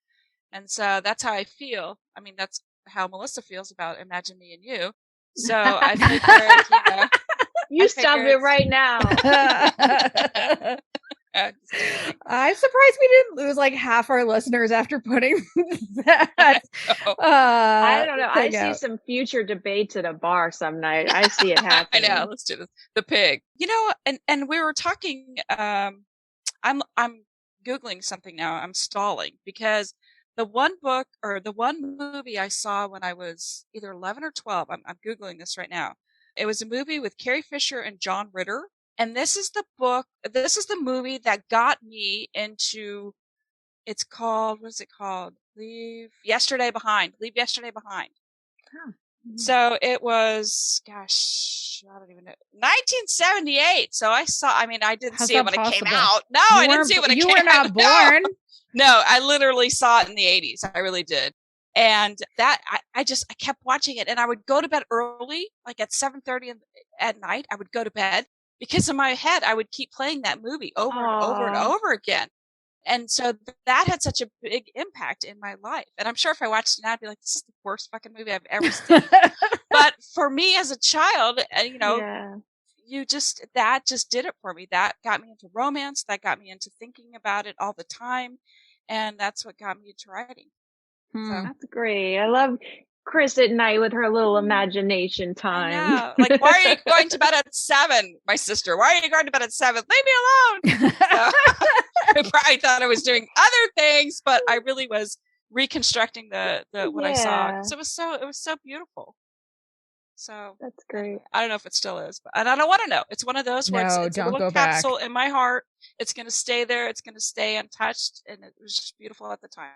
And so that's how I feel. I mean, that's how Melissa feels about Imagine Me and You. So I figured, you stopped it right now. I'm surprised we didn't lose like half our listeners after putting that. I don't know. I see some future debates at a bar some night. I see it happening. I know. Let's do this. The pig. And we were talking. I'm Googling something now. I'm stalling because the one book or the one movie I saw when I was either 11 or 12. I'm Googling this right now. It was a movie with Carrie Fisher and John Ritter. And this is the movie that got me into, it's called, what is it called? Leave Yesterday Behind. Huh. So it was, gosh, I don't even know, 1978. So I didn't How's see it that when it came possible? out. No, You I didn't weren't- see it when it you came were not out. born. No, I literally saw it in the 80s. I really did. And that I kept watching it, and I would go to bed early, like at 7:30 at night. I would go to bed because in my head I would keep playing that movie over and over and Aw. over again. And so that had such a big impact in my life. And I'm sure if I watched it now, I'd be like, this is the worst fucking movie I've ever seen. But for me as a child, Yeah. that just did it for me. That got me into romance. That got me into thinking about it all the time. And that's what got me into writing. So That's great. I love Kris at night with her little imagination I time. know. Like, why are you going to bed at 7? My sister, why are you going to bed at 7? Leave me alone. So, I probably thought I was doing other things, but I really was reconstructing the what I saw. So it was so beautiful. So That's great. I don't know if it still is, but and I don't want to know. It's one of those where No, it's a don't little go back. capsule in my heart. It's going to stay there. It's going to stay untouched, and it was just beautiful at the time.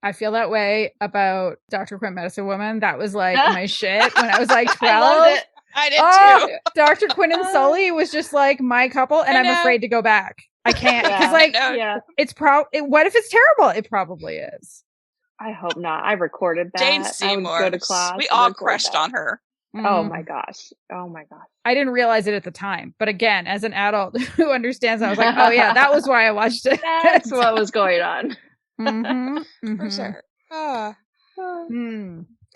I feel that way about Dr. Quinn Medicine Woman. That was like my shit when I was like 12. I loved it. I did too. Dr. Quinn and Sully was just like my couple, and I I'm know. afraid to go back. I can't because Yeah. like Yeah. it's what if it's terrible? It probably is. I hope not. I recorded that. Jane I Seymour. would go to class. We and all record crushed that. on her. Oh my gosh. Oh my gosh. I didn't realize it at the time, but again, as an adult who understands, I was like, oh yeah, that was why I watched it. That's what was going on. For sure.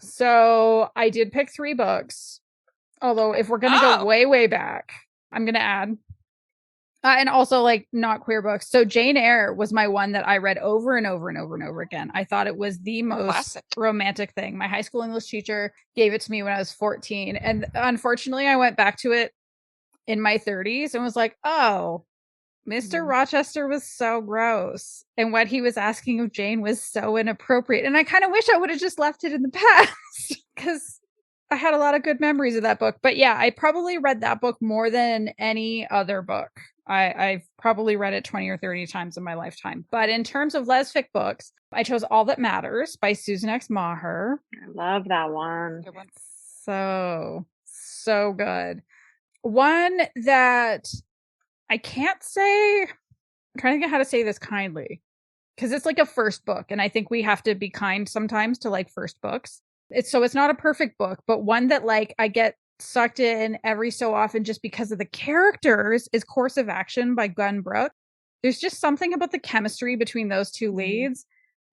So I did pick 3 books. Although if we're gonna go way back, I'm gonna add, and also like not queer books. So Jane Eyre was my one that I read over and over and over and over again. I thought it was the most Classic. romantic thing. My high school English teacher gave it to me when I was 14, and unfortunately, I went back to it in my 30s and was like, oh. Mr. Rochester was so gross. And what he was asking of Jane was so inappropriate. And I kind of wish I would have just left it in the past because I had a lot of good memories of that book. But yeah, I probably read that book more than any other book. I've probably read it 20 or 30 times in my lifetime. But in terms of lesfic books, I chose All That Matters by Susan X. Maher. I love that one. Good one. So good. One that I can't say, I'm trying to get how to say this kindly, because it's like a first book. And I think we have to be kind sometimes to like first books. It's not a perfect book, but one that like I get sucked in every so often just because of the characters is Course of Action by Gunn Brooke. There's just something about the chemistry between those two leads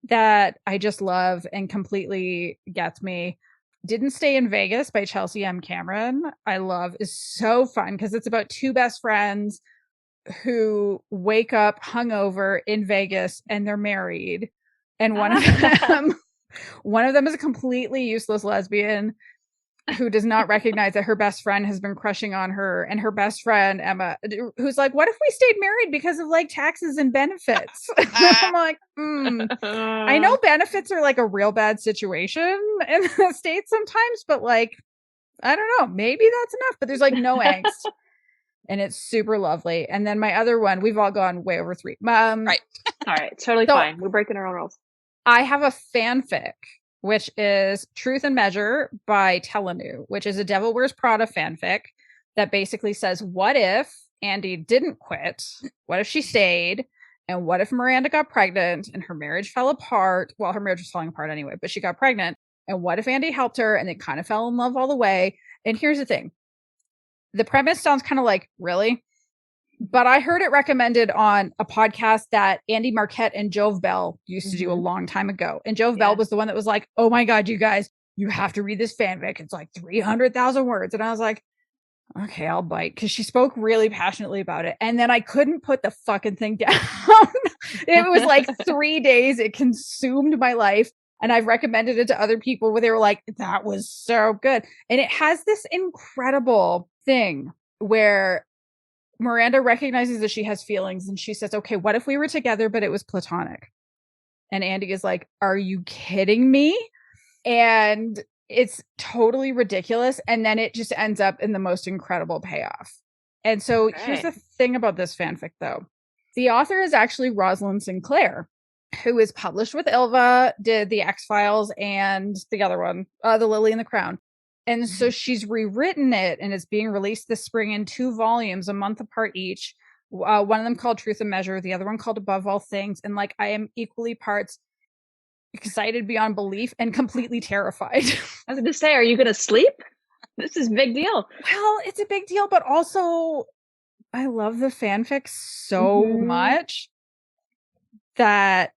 that I just love and completely gets me. Didn't Stay in Vegas by Chelsea M. Cameron. I love is so fun because it's about 2 best friends who wake up hungover in Vegas and they're married. And one of them is a completely useless lesbian who does not recognize that her best friend has been crushing on her, and her best friend Emma, who's like, what if we stayed married because of like taxes and benefits? I'm like, I know benefits are like a real bad situation in the States sometimes, but like, I don't know, maybe that's enough, but there's like no angst. And it's super lovely. And then my other one, we've all gone way over 3. Right. All right. Totally fine. We're breaking our own rules. I have a fanfic, which is Truth and Measure by Telanu, which is a Devil Wears Prada fanfic that basically says, what if Andy didn't quit? What if she stayed? And what if Miranda got pregnant and her marriage fell apart? Well, her marriage was falling apart anyway, but she got pregnant. And what if Andy helped her and they kind of fell in love all the way? And here's the thing. The premise sounds kind of like, really? But I heard it recommended on a podcast that Andy Marquette and Jove Bell used to do a long time ago. And Jove Bell was the one that was like, oh my God, you guys, you have to read this fanfic. It's like 300,000 words. And I was like, okay, I'll bite. Because she spoke really passionately about it. And then I couldn't put the fucking thing down. It was like 3 days. It consumed my life. And I've recommended it to other people where they were like, that was so good. And it has this incredible thing where Miranda recognizes that she has feelings and she says, okay, what if we were together, but it was platonic? And Andy is like, are you kidding me? And it's totally ridiculous. And then it just ends up in the most incredible payoff. And so here's the thing about this fanfic, though. The author is actually Rosalind Sinclair, who is published with Ilva, did the X-Files and the other one, The Lily and the Crown. And so she's rewritten it, and it's being released this spring in 2 volumes, a month apart each. One of them called Truth and Measure, the other one called Above All Things. And like, I am equally parts excited beyond belief and completely terrified. I was going to say, are you going to sleep? This is a big deal. Well, it's a big deal, but also I love the fanfic so much that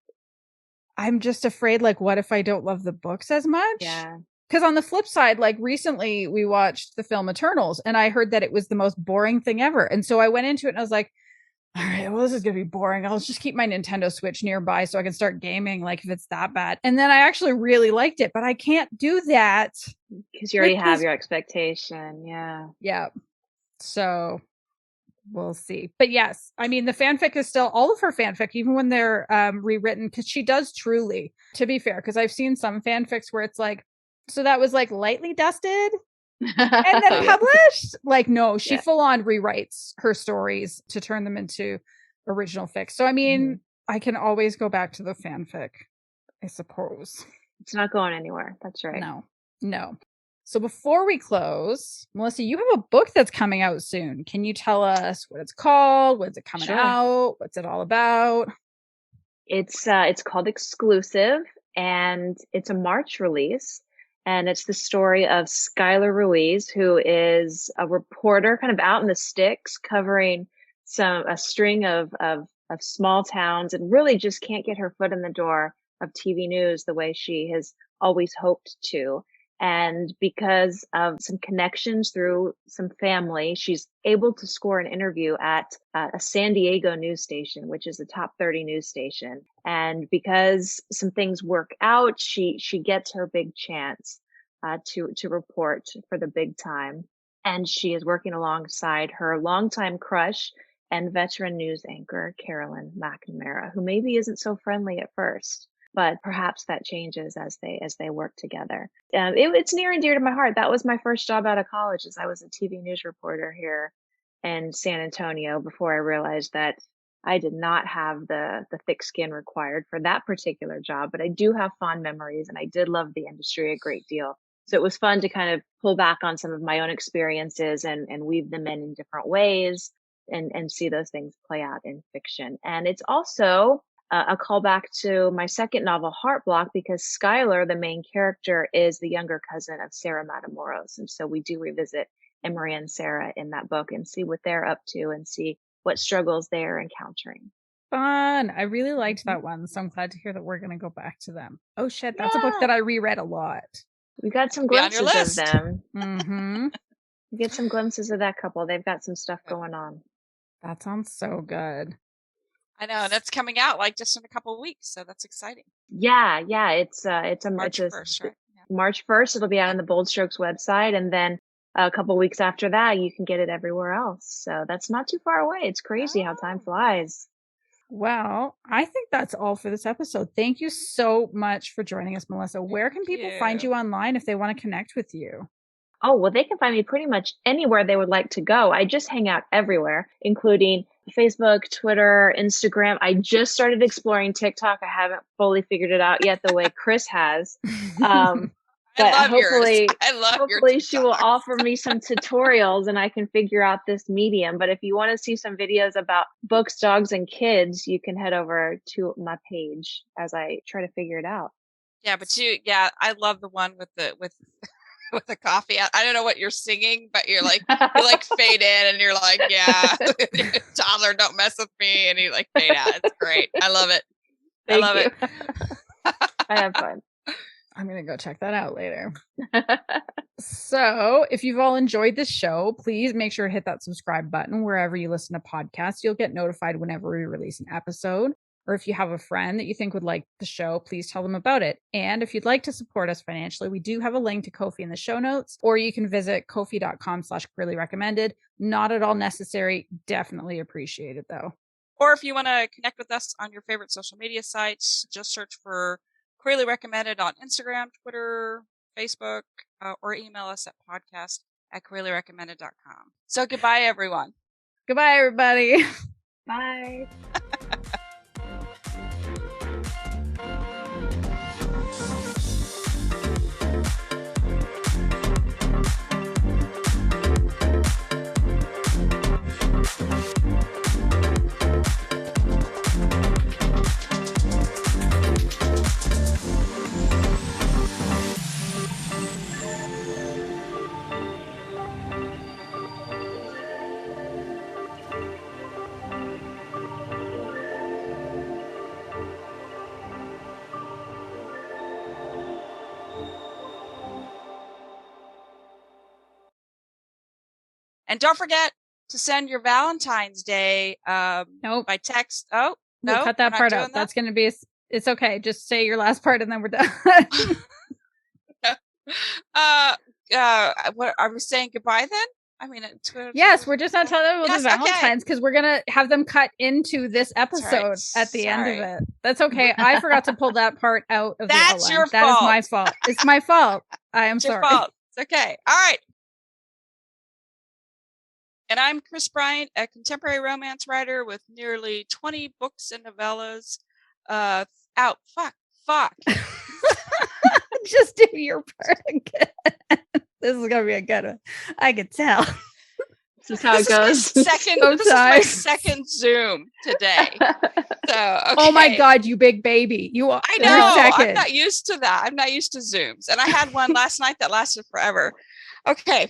I'm just afraid, like, what if I don't love the books as much? Yeah. Because on the flip side, like recently we watched the film Eternals, and I heard that it was the most boring thing ever. And so I went into it and I was like, all right, well, this is going to be boring. I'll just keep my Nintendo Switch nearby so I can start gaming, like, if it's that bad. And then I actually really liked it, but I can't do that. Because you already have your expectation. Yeah. Yeah. So we'll see. But yes, I mean, the fanfic is still all of her fanfic, even when they're rewritten, because she does truly, to be fair, because I've seen some fanfics where it's like, so that was like lightly dusted and then published. Like, no, she full on rewrites her stories to turn them into original fic. So, I mean, I can always go back to the fanfic, I suppose. It's not going anywhere. That's right. No. So before we close, Melissa, you have a book that's coming out soon. Can you tell us what it's called? When's it coming out? What's it all about? It's called Exclusive, and it's a March release. And it's the story of Skylar Ruiz, who is a reporter kind of out in the sticks covering a string of small towns, and really just can't get her foot in the door of TV news the way she has always hoped to. And because of some connections through some family, she's able to score an interview at a San Diego news station, which is a top 30 news station. And because some things work out, she gets her big chance to report for the big time. And she is working alongside her longtime crush and veteran news anchor, Carolyn McNamara, who maybe isn't so friendly at first, but perhaps that changes as they work together. It's near and dear to my heart. That was my first job out of college, as I was a TV news reporter here in San Antonio, before I realized that I did not have the thick skin required for that particular job. But I do have fond memories, and I did love the industry a great deal. So it was fun to kind of pull back on some of my own experiences and weave them in different ways and see those things play out in fiction. And it's also a callback to my second novel, Heart Block, because Skylar, the main character, is the younger cousin of Sarah Matamoros. And so we do revisit Emery and Sarah in that book and see what they're up to and see what struggles they're encountering. Fun. I really liked that one. So I'm glad to hear that we're going to go back to them. Oh, shit. That's a book that I reread a lot. We got some glimpses of them. We get some glimpses of that couple. They've got some stuff going on. That sounds so good. I know, and it's coming out like just in a couple of weeks, so that's exciting. Yeah. It's March 1st, right? Yeah. March 1st. It'll be out on the Bold Strokes website, and then a couple of weeks after that, you can get it everywhere else. So that's not too far away. It's crazy how time flies. Well, I think that's all for this episode. Thank you so much for joining us, Melissa. Where can people find you online if they want to connect with you? Oh, well, they can find me pretty much anywhere they would like to go. I just hang out everywhere, including Facebook, Twitter, Instagram. I just started exploring TikTok. I haven't fully figured it out yet the way Kris has. But hopefully she will offer me some tutorials and I can figure out this medium. But if you want to see some videos about books, dogs, and kids, you can head over to my page as I try to figure it out. Yeah, but I love the one with the coffee. I don't know what you're singing, but you fade in and you're like, yeah, toddler, don't mess with me. And you like fade out. It's great. I love it. Thank you. I have fun. I'm going to go check that out later. So if you've all enjoyed this show, please make sure to hit that subscribe button wherever you listen to podcasts. You'll get notified whenever we release an episode. Or if you have a friend that you think would like the show, please tell them about it. And if you'd like to support us financially, we do have a link to Ko-fi in the show notes, or you can visit kofi.com/queerlyrecommended. Not at all necessary. Definitely appreciate it though. Or if you want to connect with us on your favorite social media sites, just search for Queerly Recommended on Instagram, Twitter, Facebook, or email us at podcast@queerlyrecommended.com. So goodbye, everyone. Goodbye, everybody. Bye. And don't forget to send your Valentine's Day Nope. by text. Oh, We'll no, cut that part out. That's going to be, it's okay. Just say your last part and then we're done. What are we saying goodbye then? I mean, yes, we're just not telling them about the Valentines because we're going to have them cut into this episode at the end of it. That's okay. I forgot to pull that part out of the outline. That's your fault. That is my fault. It's my fault. I am sorry. Your fault. It's okay. All right. And I'm Kris Bryant, a contemporary romance writer with nearly 20 books and novellas out. Fuck. Just do your part again. This is going to be a good one. I can tell. This is how it goes. This is my second Zoom today. So, okay. Oh my God, you big baby. I know. I'm not used to that. I'm not used to Zooms. And I had one last night that lasted forever. Okay.